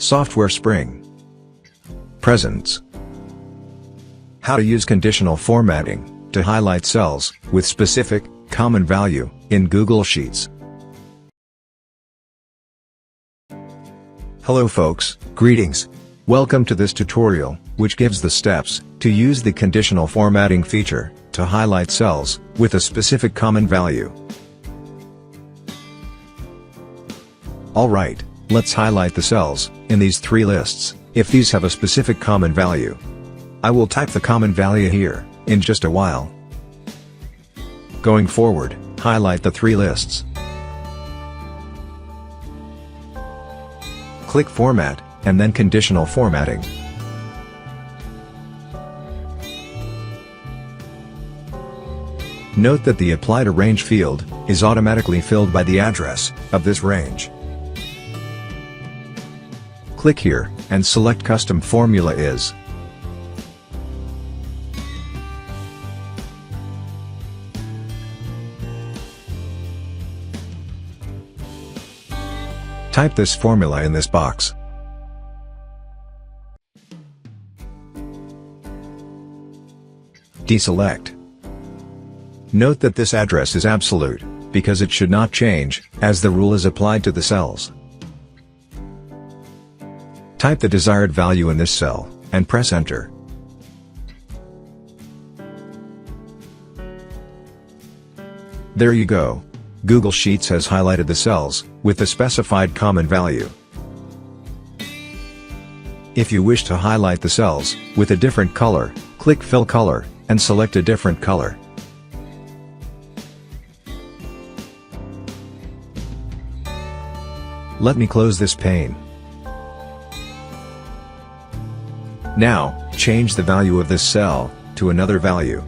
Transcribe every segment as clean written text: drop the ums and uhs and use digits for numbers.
Software Spring. Presents. How to use conditional formatting to highlight cells with specific, common value in Google Sheets. Hello folks, greetings. Welcome to this tutorial, which gives the steps to use the conditional formatting feature to highlight cells with a specific common value. Alright, let's highlight the cells in these three lists if these have a specific common value. I will type the common value here in just a while. Going forward, highlight the three lists. Click Format, and then Conditional Formatting. Note that the Apply to Range field is automatically filled by the address of this range. Click here, and select Custom Formula is. Type this formula in this box. Deselect. Note that this address is absolute, because it should not change, as the rule is applied to the cells. Type the desired value in this cell, and press Enter. There you go. Google Sheets has highlighted the cells with the specified common value. If you wish to highlight the cells with a different color, click Fill Color, and select a different color. Let me close this pane. Now, change the value of this cell to another value.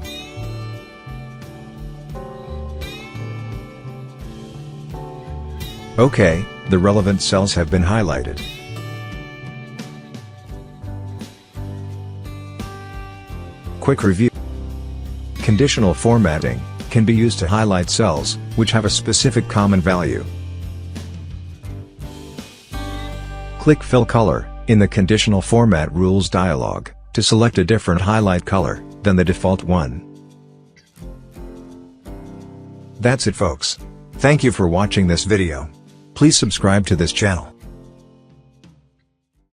OK, the relevant cells have been highlighted. Quick review. Conditional formatting can be used to highlight cells which have a specific common value. Click Fill Color in the Conditional Format Rules dialog to select a different highlight color than the default one. That's it folks. Thank you for watching this video. Please subscribe to this channel.